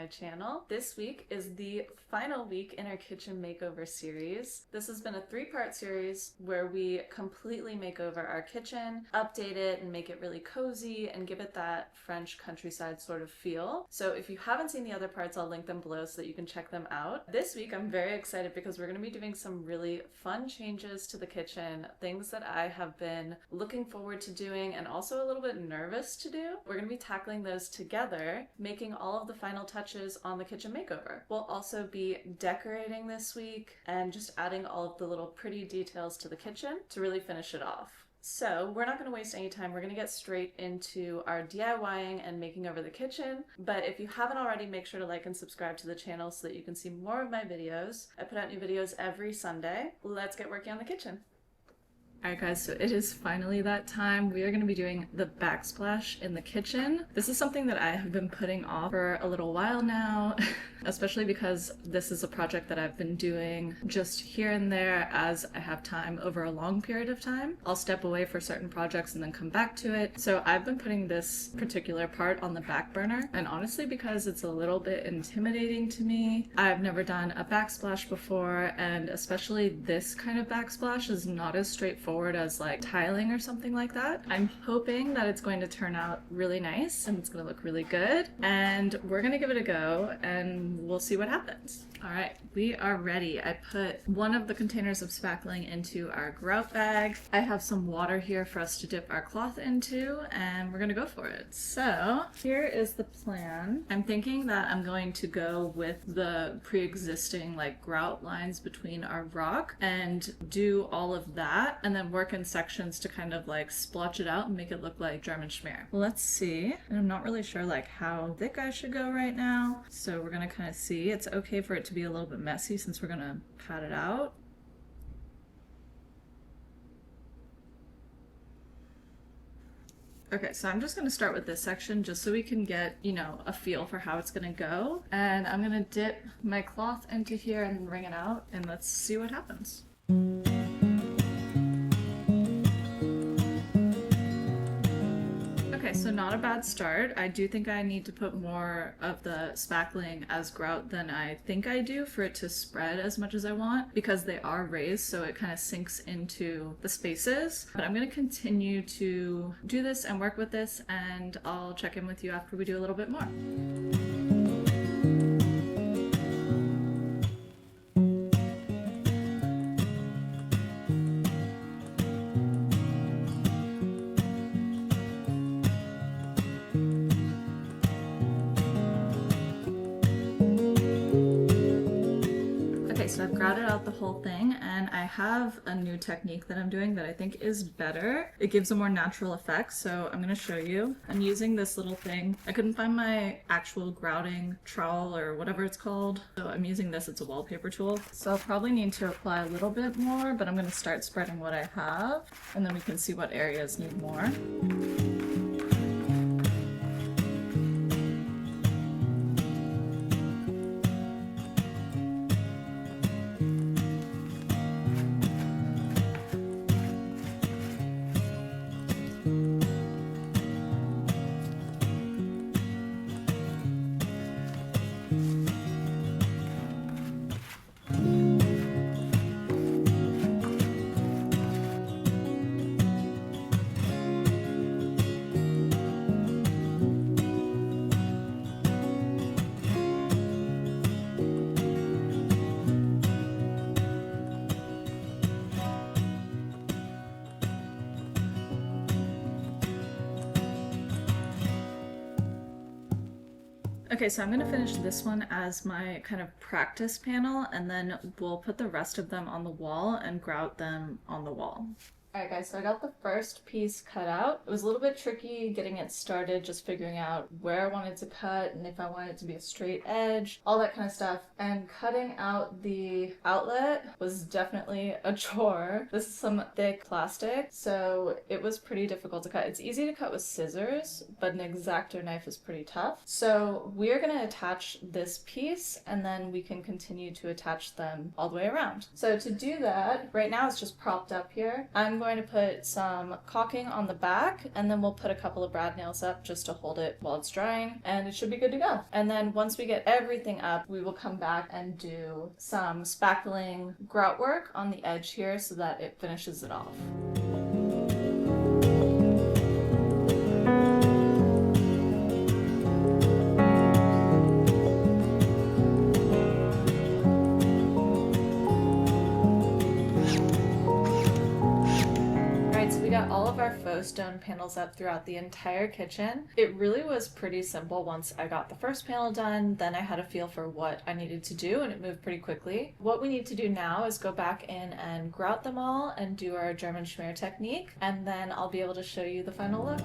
channel. This week is the final week in our kitchen makeover series. This has been a 3-part series where we completely make over our kitchen, update it and make it really cozy and give it that French countryside sort of feel. So if you haven't seen the other parts, I'll link them below so that you can check them out. This week I'm very excited because we're going to be doing some really fun changes to the kitchen, things that I have been looking forward to doing and also a little bit nervous to do. We're going to be tackling those together, making all of the final touches on the kitchen makeover. We'll also be decorating this week and just adding all of the little pretty details to the kitchen to really finish it off. So we're not going to waste any time. We're going to get straight into our DIYing and making over the kitchen. But if you haven't already, make sure to like and subscribe to the channel so that you can see more of my videos. I put out new videos every Sunday. Let's get working on the kitchen. Alright guys, so it is finally that time. We are going to be doing the backsplash in the kitchen. This is something that I have been putting off for a little while now, especially because this is a project that I've been doing just here and there as I have time over a long period of time. I'll step away for certain projects and then come back to it. So I've been putting this particular part on the back burner, and honestly because it's a little bit intimidating to me. I've never done a backsplash before, and especially this kind of backsplash is not as straightforward as like tiling or something like that. I'm hoping that it's going to turn out really nice and it's going to look really good, and we're going to give it a go and we'll see what happens. All right, we are ready. I put one of the containers of spackling into our grout bag. I have some water here for us to dip our cloth into, and we're gonna go for it. So here is the plan. I'm thinking that I'm going to go with the pre-existing like grout lines between our rock and do all of that, and then work in sections to kind of like splotch it out and make it look like German schmear. Let's see. And I'm not really sure like how thick I should go right now, so we're gonna kind of see. It's okay for it to be a little bit messy since we're gonna pat it out. Okay, so I'm just gonna start with this section just so we can get, you know, a feel for how it's gonna go. And I'm gonna dip my cloth into here and wring it out, and let's see what happens. Okay, so not a bad start. I do think I need to put more of the spackling as grout than I think I do for it to spread as much as I want, because they are raised so it kind of sinks into the spaces. But I'm going to continue to do this and work with this, and I'll check in with you after we do a little bit more. So I've grouted out the whole thing, and I have a new technique that I'm doing that I think is better. It gives a more natural effect, so I'm going to show you. I'm using this little thing. I couldn't find my actual grouting trowel or whatever it's called, so I'm using this. It's a wallpaper tool. So I'll probably need to apply a little bit more, but I'm going to start spreading what I have, and then we can see what areas need more. Okay, so I'm going to finish this one as my kind of practice panel, and then we'll put the rest of them on the wall and grout them on the wall. Alright guys, so I got the first piece cut out. It was a little bit tricky getting it started, just figuring out where I wanted to cut and if I wanted it to be a straight edge, all that kind of stuff. And cutting out the outlet was definitely a chore. This is some thick plastic, so it was pretty difficult to cut. It's easy to cut with scissors, but an X-Acto knife is pretty tough. So we're going to attach this piece, and then we can continue to attach them all the way around. So to do that, right now it's just propped up here. I'm I'm going to put some caulking on the back, and then we'll put a couple of brad nails up just to hold it while it's drying, and it should be good to go. And then once we get everything up, we will come back and do some spackling grout work on the edge here so that it finishes it off. We got all of our faux stone panels up throughout the entire kitchen. It really was pretty simple once I got the first panel done. Then I had a feel for what I needed to do, and it moved pretty quickly. What we need to do now is go back in and grout them all and do our German schmear technique, and then I'll be able to show you the final look.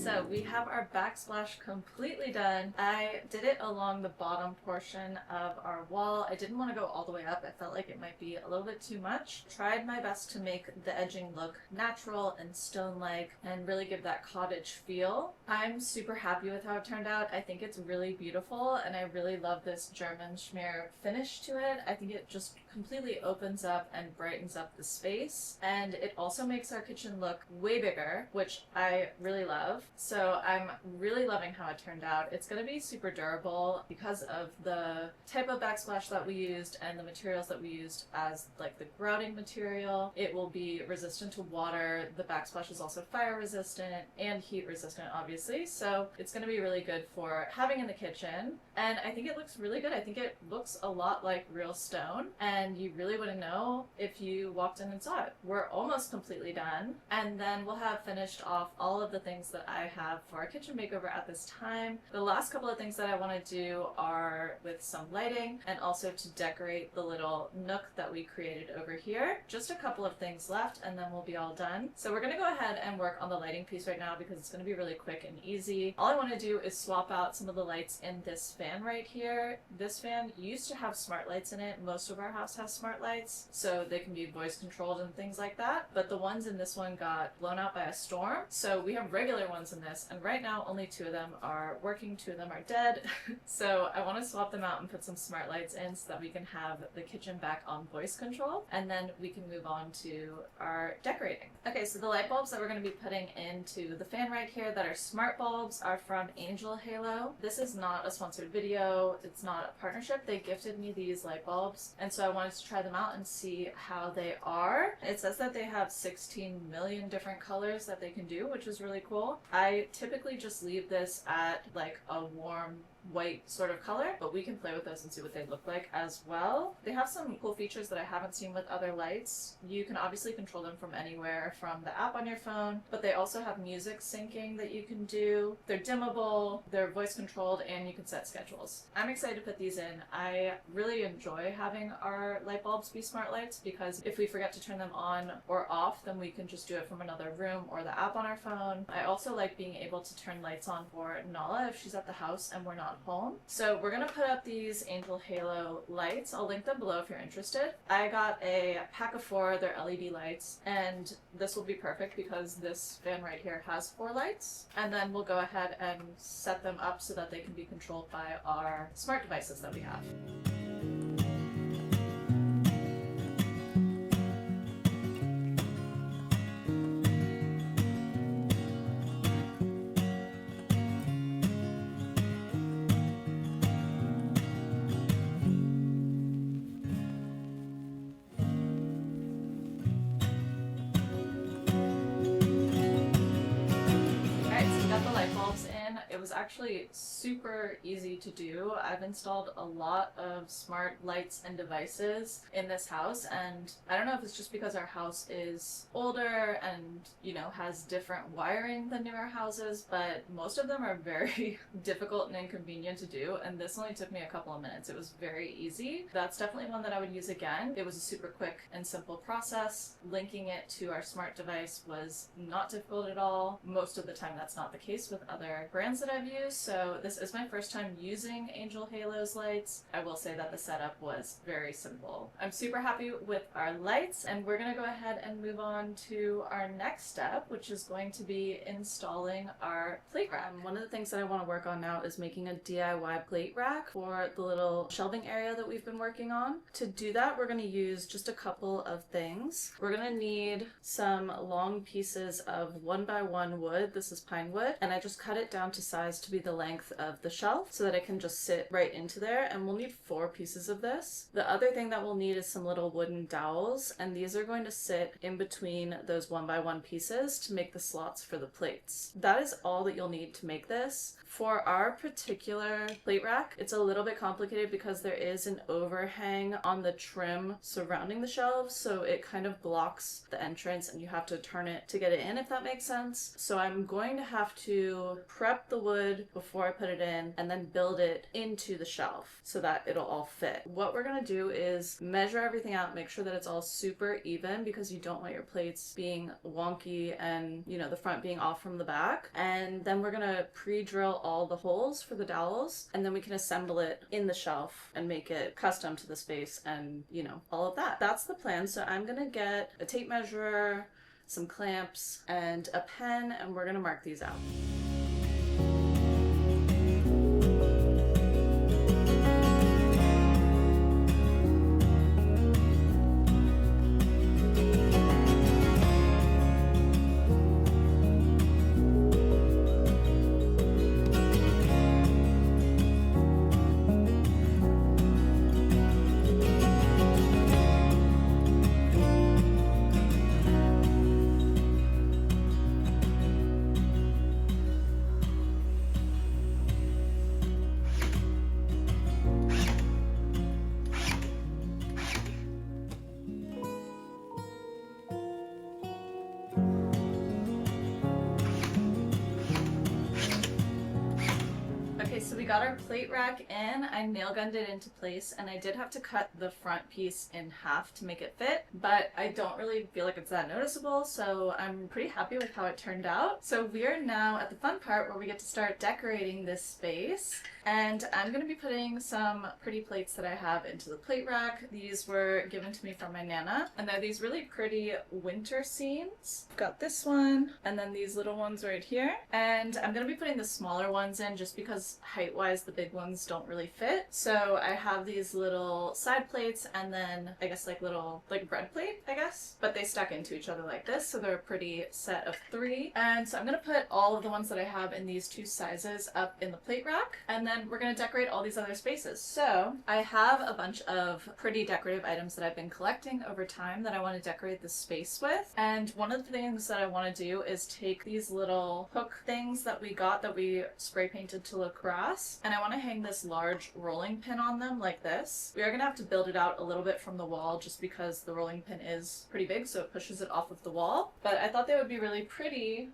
So we have our backsplash completely done. I did it along the bottom portion of our wall. I didn't want to go all the way up. I felt like it might be a little bit too much. Tried my best to make the edging look natural and stone-like and really give that cottage feel. I'm super happy with how it turned out. I think it's really beautiful, and I really love this German schmear finish to it. I think it just completely opens up and brightens up the space, and it also makes our kitchen look way bigger, which I really love. So I'm really loving how it turned out. It's going to be super durable because of the type of backsplash that we used and the materials that we used as like the grouting material. It will be resistant to water. The backsplash is also fire resistant and heat resistant, obviously. So it's going to be really good for having in the kitchen. And I think it looks really good. I think it looks a lot like real stone, and you really wouldn't know if you walked in and saw it. We're almost completely done, and then we'll have finished off all of the things that I have for our kitchen makeover at this time. The last couple of things that I want to do are with some lighting and also to decorate the little nook that we created over here. Just a couple of things left and then we'll be all done. So we're going to go ahead and work on the lighting piece right now because it's going to be really quick and easy. All I want to do is swap out some of the lights in this fan right here. This fan used to have smart lights in it. Most of our house has smart lights, so they can be voice controlled and things like that. But the ones in this one got blown out by a storm. So we have regular ones in this, and right now only 2 of them are working, 2 of them are dead. So I want to swap them out and put some smart lights in so that we can have the kitchen back on voice control, and then we can move on to our decorating. Okay, so the light bulbs that we're going to be putting into the fan right here that are smart bulbs are from Angel Halo. This is not a sponsored video. It's not a partnership. They gifted me these light bulbs, and so I wanted to try them out and see how they are. It says that they have 16 million different colors that they can do, which is really cool. I typically just leave this at like a warm white sort of color, but we can play with those and see what they look like as well. They have some cool features that I haven't seen with other lights. You can obviously control them from anywhere from the app on your phone, but they also have music syncing that you can do. They're dimmable, they're voice controlled, and you can set schedules. I'm excited to put these in. I really enjoy having our light bulbs be smart lights because if we forget to turn them on or off, then we can just do it from another room or the app on our phone. I also like being able to turn lights on for Nala if she's at the house and we're not home. So we're gonna put up these Angel Halo lights. I'll link them below if you're interested. I got a pack of 4, they're LED lights, and this will be perfect because this fan right here has 4 lights. And then we'll go ahead and set them up so that they can be controlled by our smart devices that we have. It was actually super easy to do. I've installed a lot of smart lights and devices in this house, and I don't know if it's just because our house is older and, you know, has different wiring than newer houses, but most of them are very difficult and inconvenient to do, and this only took me a couple of minutes. It was very easy. That's definitely one that I would use again. It was a super quick and simple process. Linking it to our smart device was not difficult at all. Most of the time that's not the case with other brands that I've used, so this is my first time using Angel Halo's lights. I will say that the setup was very simple. I'm super happy with our lights, and we're gonna go ahead and move on to our next step, which is going to be installing our plate rack. One of the things that I want to work on now is making a DIY plate rack for the little shelving area that we've been working on. To do that, we're going to use just a couple of things. We're going to need some long pieces of 1x1 wood. This is pine wood, and I just cut it down to size to be the length of the shelf so that it can just sit right into there, and we'll need 4 pieces of this. The other thing that we'll need is some little wooden dowels, and these are going to sit in between those 1x1 pieces to make the slots for the plates. That is all that you'll need to make this. For our particular plate rack, it's a little bit complicated because there is an overhang on the trim surrounding the shelves, so it kind of blocks the entrance and you have to turn it to get it in, if that makes sense. So I'm going to have to prep the wood before I put it in and then build it into the shelf so that it'll all fit. What we're going to do is measure everything out, make sure that it's all super even because you don't want your plates being wonky and, you know, the front being off from the back. And then we're going to pre-drill all the holes for the dowels, and then we can assemble it in the shelf and make it custom to the space and, you know, all of that. That's the plan. So I'm gonna get a tape measure, some clamps, and a pen, and we're gonna mark these out. So we got our plate rack in. I nail gunned it into place, and I did have to cut the front piece in half to make it fit, but I don't really feel like it's that noticeable, so I'm pretty happy with how it turned out. So we are now at the fun part where we get to start decorating this space, and I'm going to be putting some pretty plates that I have into the plate rack. These were given to me from my Nana, and they're these really pretty winter scenes. I've got this one, and then these little ones right here, and I'm going to be putting the smaller ones in just because height-wise the big ones don't really fit. So I have these little side plates and then I guess like little like bread plate, I guess, but they stack into each other like this, so they're a pretty set of 3. And so I'm gonna put all of the ones that I have in these 2 sizes up in the plate rack, and then we're gonna decorate all these other spaces. So I have a bunch of pretty decorative items that I've been collecting over time that I want to decorate the space with, and one of the things that I want to do is take these little hook things that we got that we spray painted to look grass, and I want to hang this large rolling pin on them like this. We are going to have to build it out a little bit from the wall just because the rolling pin is pretty big, so it pushes it off of the wall, but I thought they would be really pretty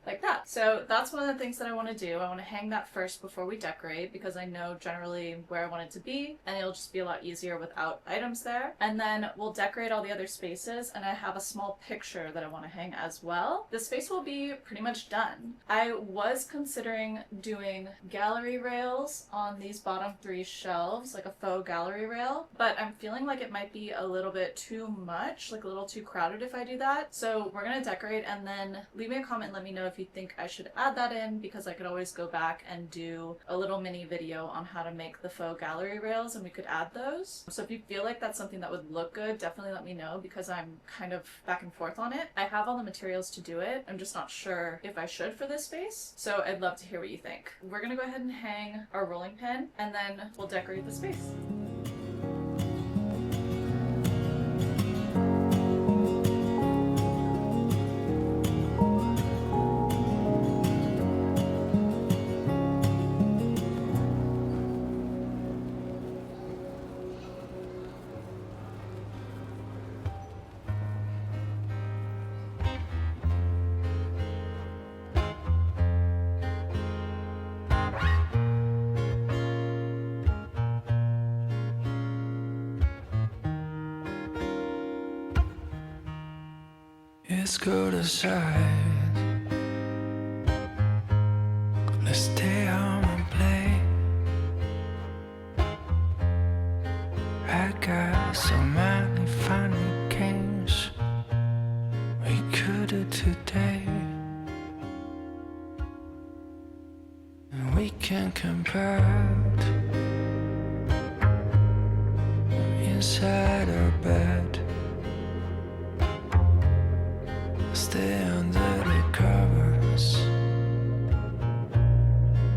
like that. So that's one of the things that I want to do. I want to hang that first before we decorate because I know generally where I want it to be, and it'll just be a lot easier without items there. And then we'll decorate all the other spaces, and I have a small picture that I want to hang as well. The space will be pretty much done. I was considering doing gallery rails on these bottom 3 shelves, like a faux gallery rail, but I'm feeling like it might be a little bit too much, like a little too crowded if I do that. So we're gonna decorate, and then leave me a comment and let me know if you think I should add that in, because I could always go back and do a little mini video on how to make the faux gallery rails and we could add those. So if you feel like that's something that would look good, definitely let me know because I'm kind of back and forth on it. I have all the materials to do it. I'm just not sure if I should for this space. So I'd love to hear what you think. We're gonna go ahead and hang our rolling pin and then we'll decorate the space. let's go to side. Let's stay home and play. I got so many funny games we could do today, and we can compare inside our bed. Stay under the covers,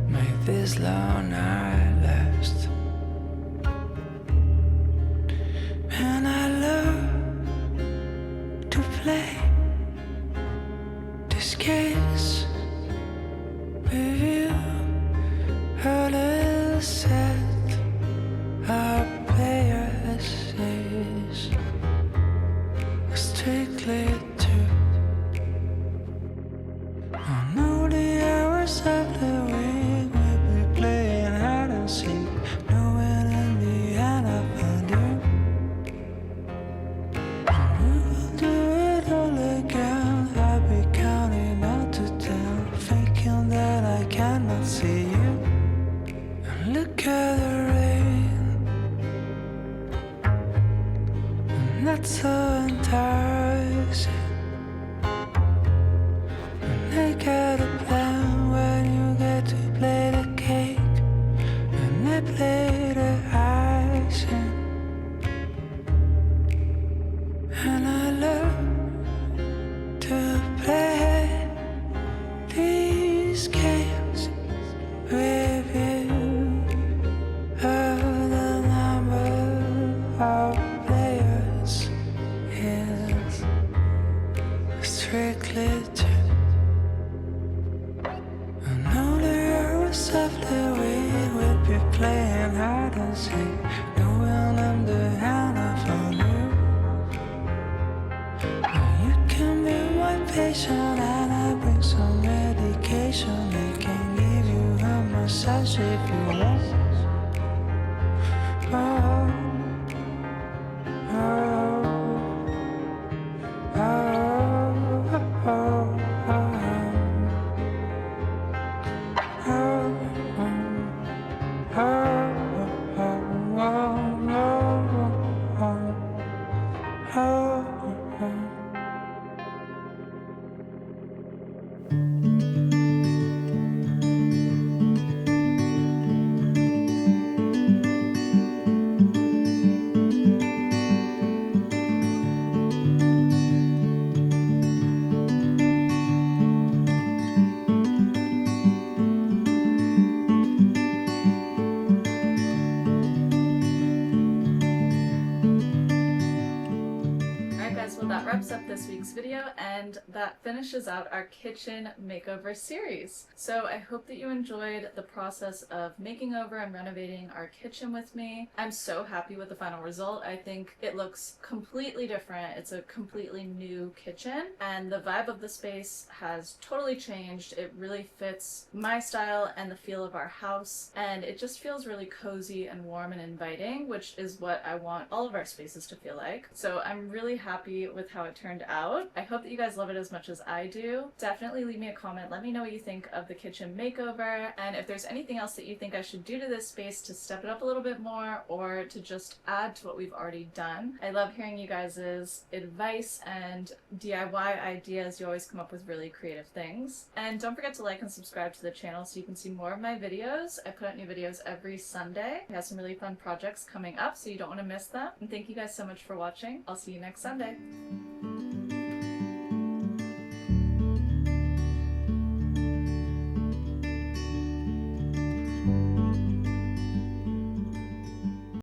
make this long night last. And I love to play these games with you. A little set our players is strictly true. I know the hours of the week we'll be playing hide and seek, knowing in the end I'll find you. We will do it all again. I'll be counting out to 10, thinking that I cannot see you. And look at the rain, and that's so enticing. I got a plan when you get to play the cake, and I play the icing. And I love to play these games with you. The number of players is strictly two. Softly we will be playing hide and seek, knowing I'm the hand I found you. You can be my patient and I bring some medication. They can give you a massage if you want. Oh, oh, oh, oh, oh. Well, that wraps up this week's video, and that finishes out our kitchen makeover series. So I hope that you enjoyed the process of making over and renovating our kitchen with me. I'm so happy with the final result. I think it looks completely different. It's a completely new kitchen, and the vibe of the space has totally changed. It really fits my style and the feel of our house, and it just feels really cozy and warm and inviting, which is what I want all of our spaces to feel like. So I'm really happy with how it turned out. I hope that you guys love it as much as I do. Definitely leave me a comment. Let me know what you think of the kitchen makeover, and if there's anything else that you think I should do to this space to step it up a little bit more or to just add to what we've already done. I love hearing you guys' advice and DIY ideas. You always come up with really creative things. And don't forget to like and subscribe to the channel so you can see more of my videos. I put out new videos every Sunday. I have some really fun projects coming up, so you don't want to miss them. And thank you guys so much for watching. I'll see you next Sunday.